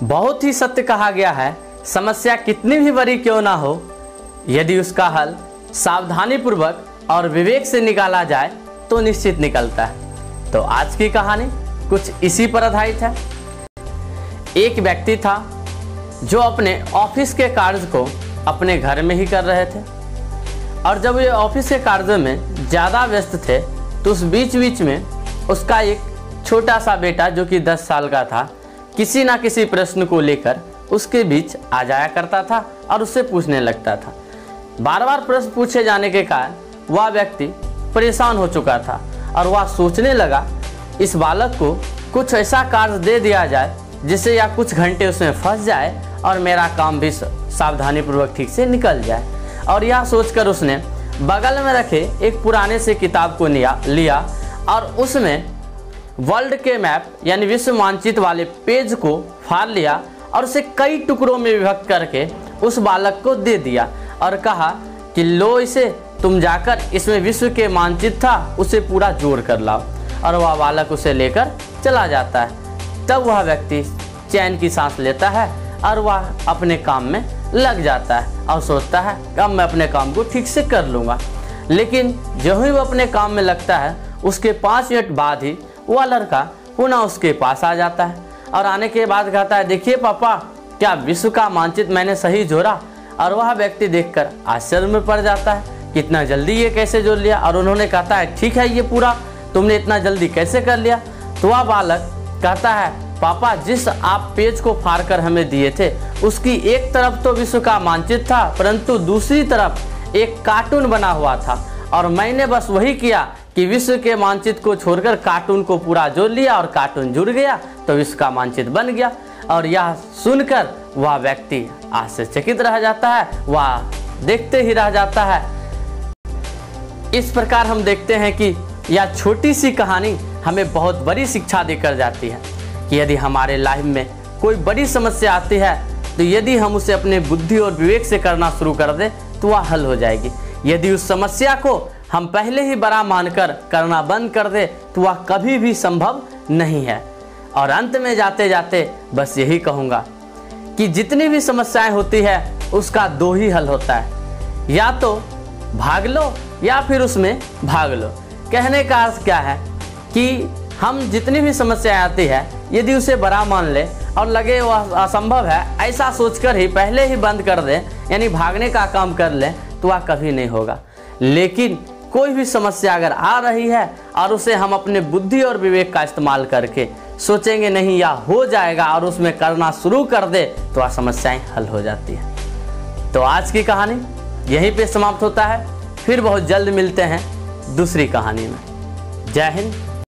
बहुत ही सत्य कहा गया है, समस्या कितनी भी बड़ी क्यों ना हो, यदि उसका हल सावधानी पूर्वक और विवेक से निकाला जाए तो निश्चित निकलता है। तो आज की कहानी कुछ इसी पर आधारित है। एक व्यक्ति था जो अपने ऑफिस के कार्य को अपने घर में ही कर रहे थे, और जब ये ऑफिस के कार्य में ज़्यादा व्यस्त थे तो उस बीच बीच में उसका एक छोटा सा बेटा जो कि 10 साल का था, किसी ना किसी प्रश्न को लेकर उसके बीच आ जाया करता था और उससे पूछने लगता था। बार बार प्रश्न पूछे जाने के कारण वह व्यक्ति परेशान हो चुका था और वह सोचने लगा इस बालक को कुछ ऐसा कार्य दे दिया जाए जिससे या कुछ घंटे उसमें फंस जाए और मेरा काम भी सावधानीपूर्वक ठीक से निकल जाए। और यह सोचकर उसने बगल में रखे एक पुराने से किताब को लिया और उसमें वर्ल्ड के मैप यानी विश्व मानचित्र वाले पेज को फाड़ लिया और उसे कई टुकड़ों में विभक्त करके उस बालक को दे दिया और कहा कि लो इसे, तुम जाकर इसमें विश्व के मानचित्र था उसे पूरा जोड़ कर लाओ। और वह बालक उसे लेकर चला जाता है। तब वह व्यक्ति चैन की सांस लेता है और वह अपने काम में लग जाता है और सोचता है अब मैं अपने काम को ठीक से कर लूँगा। लेकिन जो ही वह अपने काम में लगता है उसके 5 मिनट बाद ही वह लड़का पुनः उसके पास आ जाता है और आने के बाद कहता है, देखिए पापा, क्या विश्व का मानचित्र मैंने सही जोड़ा? और वह व्यक्ति देखकर आश्चर्य में पड़ जाता है, कितना जल्दी ये कैसे जोड़ लिया? और उन्होंने कहता है, ठीक है, ये पूरा तुमने इतना जल्दी कैसे कर लिया? तो वह बालक कहता है, पापा, जिस आप पेज को फाड़ कर हमें दिए थे उसकी एक तरफ तो विश्व का मानचित्र था परंतु दूसरी तरफ एक कार्टून बना हुआ था और मैंने बस वही किया कि विश्व के मानचित्र को छोड़कर कार्टून को पूरा जोड़ लिया और कार्टून जुड़ गया तो विश्व का मानचित्र बन गया। और यह सुनकर वह व्यक्ति आश्चर्यचकित रह जाता है, वह देखते ही रह जाता है। इस प्रकार हम देखते हैं कि यह छोटी सी कहानी हमें बहुत बड़ी शिक्षा देकर जाती है कि यदि हमारे लाइफ में कोई बड़ी समस्या आती है तो यदि हम उसे अपने बुद्धि और विवेक से करना शुरू कर दें तो वह हल हो जाएगी। यदि उस समस्या को हम पहले ही बड़ा मानकर करना बंद कर दे तो वह कभी भी संभव नहीं है। और अंत में जाते जाते बस यही कहूँगा कि जितनी भी समस्याएं होती है उसका 2 ही हल होता है, या तो भाग लो या फिर उसमें भाग लो। कहने का अर्थ क्या है कि हम जितनी भी समस्याएं आती है यदि उसे बड़ा मान ले और लगे वह असंभव है ऐसा सोचकर ही पहले ही बंद कर दें यानी भागने का काम कर लें तो वह कभी नहीं होगा। लेकिन कोई भी समस्या अगर आ रही है और उसे हम अपने बुद्धि और विवेक का इस्तेमाल करके सोचेंगे नहीं या हो जाएगा और उसमें करना शुरू कर दे तो वह समस्याएं हल हो जाती है। तो आज की कहानी यहीं पे समाप्त होता है। फिर बहुत जल्द मिलते हैं दूसरी कहानी में। जय हिंद।